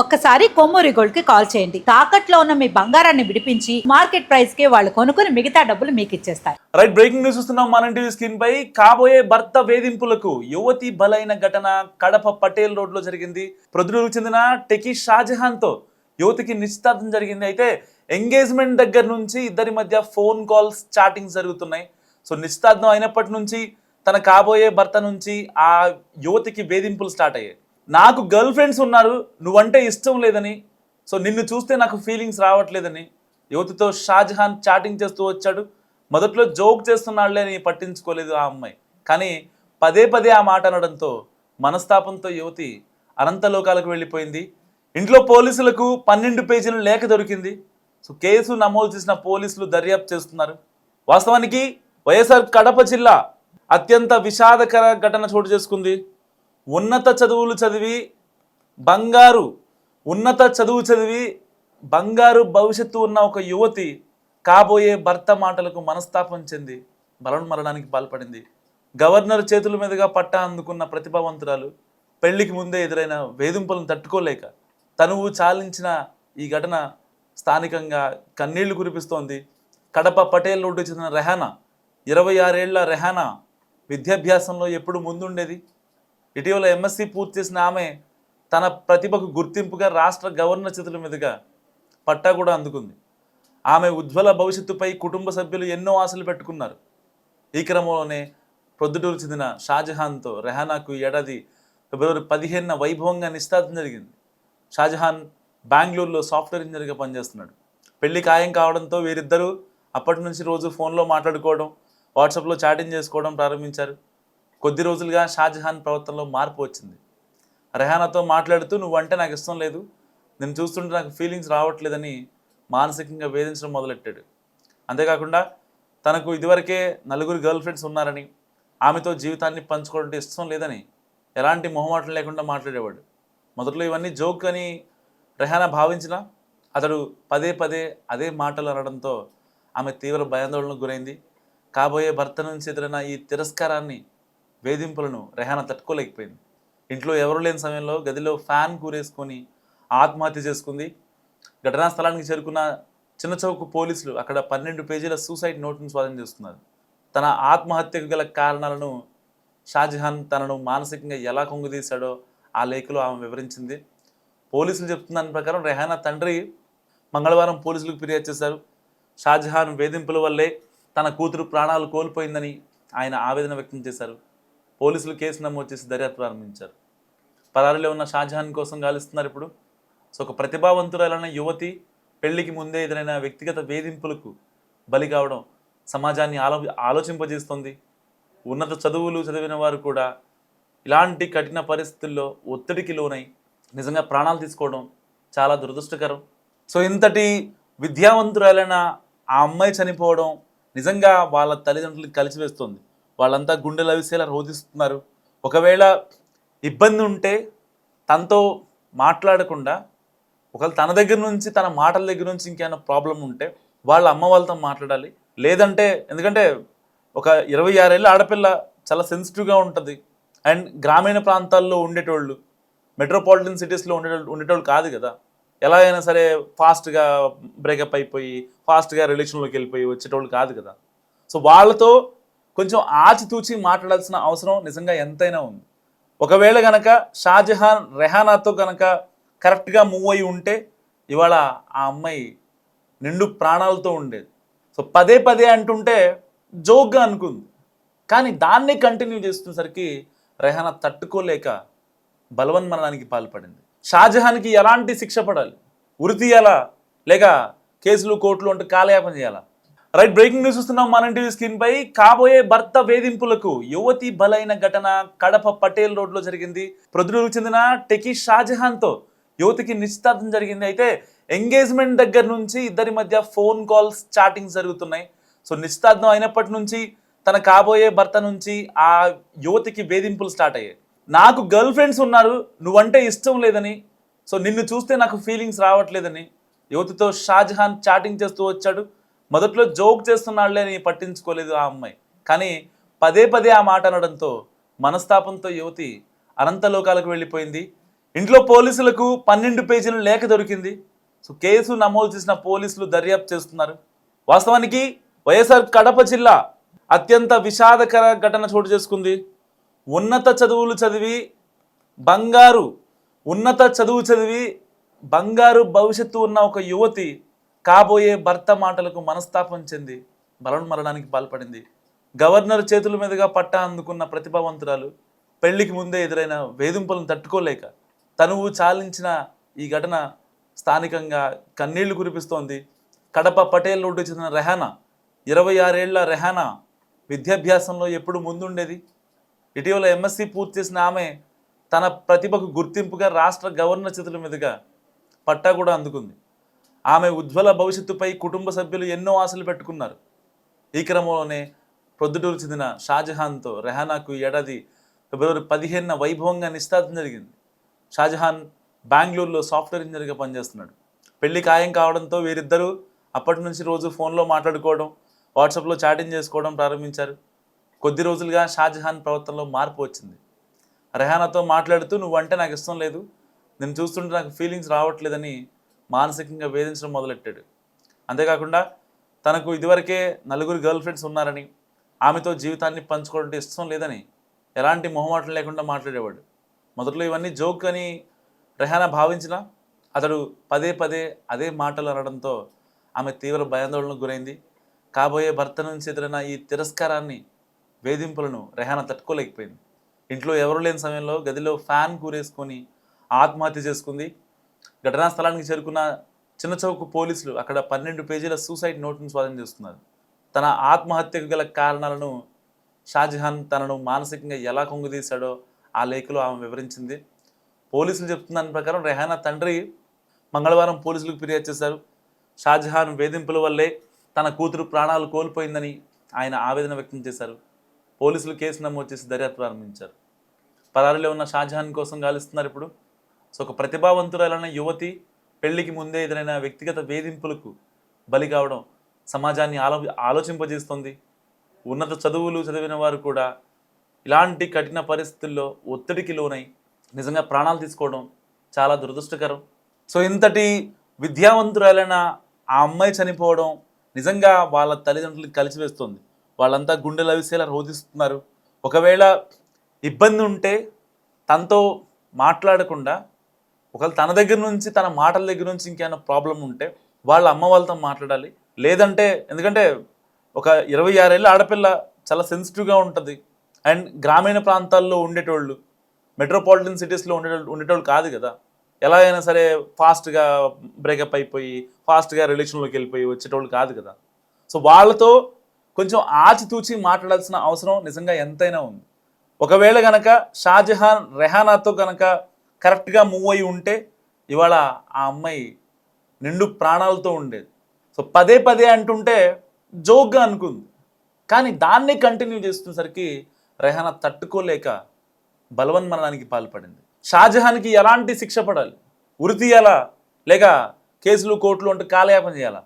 ఒక్కసారి కొమ్మూరి గోల్డ్ కి కాల్ చేయండి. తాకట్లో ఉన్న మీ బంగారాన్ని విడిపించి మార్కెట్ ప్రైస్ కి వాళ్ళు కొనుక్కుని మిగతా డబ్బులు మీకు ఇచ్చేస్తారు. రైట్, బ్రేకింగ్ న్యూస్ చూస్తున్నాం. మన టీవీ స్క్రీన్ పై కాబోయే భర్త వేధింపులకు యువతి బలైన ఘటన కడప పటేల్ రోడ్ లో జరిగింది. ప్రొద్దుటూరుకు చెందిన టెకీ షాజహాన్ తో యువతికి నిశ్చితార్థం జరిగింది. అయితే ఎంగేజ్మెంట్ దగ్గర నుంచి ఇద్దరి మధ్య ఫోన్ కాల్స్, చాటింగ్ జరుగుతున్నాయి. సో నిశ్చితార్థం అయినప్పటి నుంచి తన కాబోయే భర్త నుంచి ఆ యువతికి వేధింపులు స్టార్ట్ అయ్యాయి. నాకు గర్ల్ ఫ్రెండ్స్ ఉన్నారు, నువ్వంటే ఇష్టం లేదని, సో నిన్ను చూస్తే నాకు ఫీలింగ్స్ రావట్లేదని యువతితో షాజహాన్ చాటింగ్ చేస్తూ వచ్చాడు. మొదట్లో జోక్ చేస్తున్నాడులే అని పట్టించుకోలేదు ఆ అమ్మాయి. కానీ పదే పదే ఆ మాట అనడంతో మనస్తాపంతో యువతి అనంతలోకాలకు వెళ్ళిపోయింది. ఇంట్లో పోలీసులకు 12 పేజీల లేఖ దొరికింది. సో కేసు నమోదు చేసిన పోలీసులు దర్యాప్తు చేస్తున్నారు. వాస్తవానికి వైఎస్ఆర్ కడప జిల్లా అత్యంత విషాదకర ఘటన చోటు చేసుకుంది. ఉన్నత చదువు చదివి బంగారు భవిష్యత్తు ఉన్న ఒక యువతి కాబోయే భర్త మాటలకు మనస్తాపం చెంది మరణానికి పాల్పడింది. గవర్నర్ చేతుల మీదుగా పట్టా అందుకున్న ప్రతిభావంతురాలు పెళ్లికి ముందే ఎదురైన వేధింపులను తట్టుకోలేక తనువు చాలించిన ఈ ఘటన స్థానికంగా కన్నీళ్లు కురిపిస్తోంది. కడప పటేల్ రోడ్డు చెందిన రెహానా, 26 ఏళ్ల రెహానా విద్యాభ్యాసంలో ఎప్పుడు ముందుండేది. ఇటీవల ఎంఎస్సీ పూర్తి చేసిన ఆమె తన ప్రతిభకు గుర్తింపుగా రాష్ట్ర గవర్నర్ చేతుల మీదుగా పట్టా కూడా అందుకుంది. ఆమె ఉజ్వల భవిష్యత్తుపై కుటుంబ సభ్యులు ఎన్నో ఆశలు పెట్టుకున్నారు. ఈ క్రమంలోనే ప్రొద్దుటూరు చెందిన షాజహాన్తో రెహానాకు ఏడాది ఫిబ్రవరి 15న వైభవంగా నిశ్చితార్థం జరిగింది. షాజహాన్ బెంగళూరులో సాఫ్ట్వేర్ ఇంజనీర్గా పనిచేస్తున్నాడు. పెళ్లి ఖాయం కావడంతో వీరిద్దరూ అప్పటి నుంచి రోజు ఫోన్లో మాట్లాడుకోవడం, వాట్సాప్లో చాటింగ్ చేసుకోవడం ప్రారంభించారు. కొద్ది రోజులుగా షాజహాన్ ప్రవర్తనలో మార్పు వచ్చింది. రెహానాతో మాట్లాడుతూ నువ్వంటే నాకు ఇష్టం లేదు, నేను చూస్తుంటే నాకు ఫీలింగ్స్ రావట్లేదని మానసికంగా వేధించడం మొదలెట్టాడు. అంతేకాకుండా తనకు ఇదివరకే 4 గర్ల్ ఫ్రెండ్స్ ఉన్నారని, ఆమెతో జీవితాన్ని పంచుకోవడం ఇష్టం లేదని ఎలాంటి మొహమాటం లేకుండా మాట్లాడేవాడు. మొదట్లో ఇవన్నీ జోక్ అని రెహానా భావించినా అతడు పదే పదే అదే మాటలు అనడంతో ఆమె తీవ్ర భయాందోళనకు గురైంది. కాబోయే భర్త నుంచి ఎదురైన ఈ తిరస్కారాన్ని, వేధింపులను రెహానా తట్టుకోలేకపోయింది. ఇంట్లో ఎవరు లేని సమయంలో గదిలో ఫ్యాన్ కూరేసుకొని ఆత్మహత్య చేసుకుంది. ఘటనా స్థలానికి చేరుకున్న చిన్న చౌకు పోలీసులు అక్కడ 12 పేజీల సూసైడ్ నోట్ను స్వాధీనం చేస్తున్నారు. తన ఆత్మహత్యకు గల కారణాలను, షాజహాన్ తనను మానసికంగా ఎలా కొంగదీశాడో ఆ లేఖలో ఆమె వివరించింది. పోలీసులు చెప్తున్న దాని ప్రకారం రెహానా తండ్రి మంగళవారం పోలీసులకు ఫిర్యాదు చేశారు. షాజహాన్ వేధింపుల వల్లే తన కూతురు ప్రాణాలు కోల్పోయిందని ఆయన ఆవేదన వ్యక్తం చేశారు. పోలీసులు కేసు నమోదు చేసి దర్యాప్తు ప్రారంభించారు. పరారీలో ఉన్న షాజహాన్ కోసం గాలిస్తున్నారు ఇప్పుడు. సో ఒక ప్రతిభావంతురాలైన యువతి పెళ్లికి ముందే ఎదురైన వ్యక్తిగత వేధింపులకు బలి కావడం సమాజాన్ని ఆలోచింపజేస్తుంది. ఉన్నత చదువులు చదివిన వారు కూడా ఇలాంటి కఠిన పరిస్థితుల్లో ఒత్తిడికి లోనై నిజంగా ప్రాణాలు తీసుకోవడం చాలా దురదృష్టకరం. సో ఇంతటి విద్యావంతురాలైన ఆ అమ్మాయి చనిపోవడం నిజంగా వాళ్ళ తల్లిదండ్రులకు కలిసివేస్తుంది. వాళ్ళంతా గుండెలు అవిసేలా రోధిస్తున్నారు. ఒకవేళ ఇబ్బంది ఉంటే తనతో మాట్లాడకుండా, ఒకవేళ తన దగ్గర నుంచి, తన మాటల దగ్గర నుంచి ఇంకేమైనా ప్రాబ్లం ఉంటే వాళ్ళ అమ్మ వాళ్ళతో మాట్లాడాలి. లేదంటే, ఎందుకంటే ఒక 26 ఏళ్ళ ఆడపిల్ల చాలా సెన్సిటివ్గా ఉంటుంది. అండ్ గ్రామీణ ప్రాంతాల్లో ఉండేటోళ్ళు, మెట్రోపాలిటన్ సిటీస్లో ఉండేటోళ్ళు కాదు కదా. ఎలా అయినా సరే ఫాస్ట్గా బ్రేకప్ అయిపోయి, ఫాస్ట్గా రిలేషన్లోకి వెళ్ళిపోయి వచ్చేటోళ్ళు కాదు కదా. సో వాళ్ళతో కొంచెం ఆచితూచి మాట్లాడాల్సిన అవసరం నిజంగా ఎంతైనా ఉంది. ఒకవేళ కనుక షాజహాన్ రెహానాతో కనుక కరెక్ట్గా మూవ్ అయి ఉంటే ఇవాళ ఆ అమ్మాయి నిండు ప్రాణాలతో ఉండేది. సో పదే పదే అంటుంటే జోక్గా అనుకుంది, కానీ దాన్ని కంటిన్యూ చేస్తున్నసరికి రెహానా తట్టుకోలేక బలవన్మరణానికి పాల్పడింది. షాజహాన్కి ఎలాంటి శిక్ష పడాలి? ఉరి తీయాలా, లేక కేసులు కోర్టులు అంటే కాలయాపన చేయాలా? రైట్, బ్రేకింగ్ న్యూస్ చూస్తున్నాం. మన టీవీ స్క్రీన్ పై కాబోయే భర్త వేధింపులకు యువతి బలైన ఘటన కడప పటేల్ రోడ్ లో జరిగింది. ప్రొద్దుటూరుకు చెందిన టెకీ షాజహాన్ తో యువతికి నిశ్చితార్థం జరిగింది. అయితే ఎంగేజ్మెంట్ దగ్గర నుంచి ఇద్దరి మధ్య ఫోన్ కాల్స్, చాటింగ్ జరుగుతున్నాయి. సో నిశ్చితార్థం అయినప్పటి నుంచి తన కాబోయే భర్త నుంచి ఆ యువతికి వేధింపులు స్టార్ట్ అయ్యాయి. నాకు గర్ల్ ఫ్రెండ్స్ ఉన్నారు, నువ్వంటే ఇష్టం లేదని, సో నిన్ను చూస్తే నాకు ఫీలింగ్స్ రావట్లేదని యువతితో షాజహాన్ చాటింగ్ చేస్తూ వచ్చాడు. మొదట్లో జోక్ చేస్తున్నాడులే అని పట్టించుకోలేదు ఆ అమ్మాయి. కానీ పదే పదే ఆ మాట అనడంతో మనస్తాపంతో యువతి అనంతలోకాలకు వెళ్ళిపోయింది. ఇంట్లో పోలీసులకు 12 పేజీల లేఖ దొరికింది. సో కేసు నమోదు చేసిన పోలీసులు దర్యాప్తు చేస్తున్నారు. వాస్తవానికి వైఎస్ఆర్ కడప జిల్లా అత్యంత విషాదకర ఘటన చోటు చేసుకుంది. ఉన్నత చదువు చదివి బంగారు భవిష్యత్తు ఉన్న ఒక యువతి కాబోయే భర్త మాటలకు మనస్తాపం చెంది మరణానికి పాల్పడింది. గవర్నర్ చేతుల మీదుగా పట్టా అందుకున్న ప్రతిభావంతురాలు పెళ్లికి ముందే ఎదురైన వేధింపులను తట్టుకోలేక తనువు చాలించిన ఈ ఘటన స్థానికంగా కన్నీళ్లు కురిపిస్తోంది. కడప పటేల్ రోడ్డు చెందిన రెహానా, 26 ఏళ్ల రెహానా విద్యాభ్యాసంలో ఎప్పుడు ముందుండేది. ఇటీవల ఎంఎస్సి పూర్తి చేసిన ఆమె తన ప్రతిభకు గుర్తింపుగా రాష్ట్ర గవర్నర్ చేతుల మీదుగా పట్టా కూడా అందుకుంది. ఆమె ఉజ్వల భవిష్యత్తుపై కుటుంబ సభ్యులు ఎన్నో ఆశలు పెట్టుకున్నారు. ఈ క్రమంలోనే ప్రొద్దుటూరు చెందిన షాజహాన్తో రెహానాకు ఏడాది ఫిబ్రవరి 15న వైభవంగా నిశ్చితార్థం జరిగింది. షాజహాన్ బెంగళూరులో సాఫ్ట్వేర్ ఇంజనీర్గా పనిచేస్తున్నాడు. పెళ్లి ఖాయం కావడంతో వీరిద్దరూ అప్పటి నుంచి రోజు ఫోన్లో మాట్లాడుకోవడం, వాట్సాప్లో చాటింగ్ చేసుకోవడం ప్రారంభించారు. కొద్ది రోజులుగా షాజహాన్ ప్రవర్తనలో మార్పు వచ్చింది. రెహానాతో మాట్లాడుతూ నువ్వంటే నాకు ఇష్టం లేదు, నేను చూస్తుంటే నాకు ఫీలింగ్స్ రావట్లేదని మానసికంగా వేధించడం మొదలెట్టాడు. అంతేకాకుండా తనకు ఇదివరకే 4 గర్ల్ ఫ్రెండ్స్ ఉన్నారని, ఆమెతో జీవితాన్ని పంచుకోవడం ఇష్టం లేదని ఎలాంటి మొహమాటం లేకుండా మాట్లాడేవాడు. మొదట్లో ఇవన్నీ జోక్ అని రెహానా భావించినా అతడు పదే అదే మాటలు అనడంతో ఆమె తీవ్ర భయాందోళనకు గురైంది. కాబోయే భర్త నుంచి ఎదురైన ఈ తిరస్కారాన్ని, వేధింపులను రెహానా తట్టుకోలేకపోయింది. ఇంట్లో ఎవరు లేని సమయంలో గదిలో ఫ్యాన్ కూరేసుకొని ఆత్మహత్య చేసుకుంది. ఘటనా స్థలానికి చేరుకున్న చిన్నచౌకు పోలీసులు అక్కడ 12 పేజీల సూసైడ్ నోట్ను స్వాధీనం చేస్తున్నారు. తన ఆత్మహత్యకు గల కారణాలను, షాజహాన్ తనను మానసికంగా ఎలా కొంగదీశాడో ఆ లేఖలో ఆమె వివరించింది. పోలీసులు చెప్తున్న దాని ప్రకారం రెహానా తండ్రి మంగళవారం పోలీసులకు ఫిర్యాదు చేశారు. షాజహాన్ వేధింపుల వల్లే తన కూతురు ప్రాణాలు కోల్పోయిందని ఆయన ఆవేదన వ్యక్తం చేశారు. పోలీసులు కేసు నమోదు చేసి దర్యాప్తు ప్రారంభించారు. పరారీలో ఉన్న షాజహాన్ కోసం గాలిస్తున్నారు ఇప్పుడు. సో ఒక ప్రతిభావంతురాలైన యువతి పెళ్లికి ముందే ఎదురైన వ్యక్తిగత వేధింపులకు బలి కావడం సమాజాన్ని ఆలోచింపజేస్తుంది. ఉన్నత చదువులు చదివిన వారు కూడా ఇలాంటి కఠిన పరిస్థితుల్లో ఒత్తిడికి లోనై నిజంగా ప్రాణాలు తీసుకోవడం చాలా దురదృష్టకరం. సో ఇంతటి విద్యావంతురాలైన ఆ అమ్మాయి చనిపోవడం నిజంగా వాళ్ళ తల్లిదండ్రులకు కలిసివేస్తుంది. వాళ్ళంతా గుండెలు అవిసేలా రోధిస్తున్నారు. ఒకవేళ ఇబ్బంది ఉంటే తనతో మాట్లాడకుండా, ఒకవేళ తన దగ్గర నుంచి, తన మాటల దగ్గర నుంచి ఇంకేమైనా ప్రాబ్లం ఉంటే వాళ్ళ అమ్మ వాళ్ళతో మాట్లాడాలి. లేదంటే, ఎందుకంటే ఒక 26 ఏళ్ళ ఆడపిల్ల చాలా సెన్సిటివ్గా ఉంటుంది. అండ్ గ్రామీణ ప్రాంతాల్లో ఉండేటోళ్ళు, మెట్రోపాలిటన్ సిటీస్లో ఉండేటోళ్ళు కాదు కదా. ఎలా అయినా సరే ఫాస్ట్గా బ్రేకప్ అయిపోయి ఫాస్ట్గా రిలేషన్లోకి వెళ్ళిపోయి వచ్చేటోళ్ళు కాదు కదా. సో వాళ్ళతో కొంచెం ఆచితూచి మాట్లాడాల్సిన అవసరం నిజంగా ఎంతైనా ఉంది. ఒకవేళ కనుక షాజహాన్ రెహానాతో కనుక కరెక్ట్గా మూవ్ అయి ఉంటే ఇవాళ ఆ అమ్మాయి నిండు ప్రాణాలతో ఉండేది. సో పదే అంటుంటే జోక్గా అనుకుంది, కానీ దాన్ని కంటిన్యూ చేస్తున్నసరికి రెహానా తట్టుకోలేక బలవన్మరణానికి పాల్పడింది. షాజహాన్కి ఎలాంటి శిక్ష పడాలి? ఉరి తీయాలా, లేక కేసులు కోర్టులు అంటే కాలయాపన చేయాలా?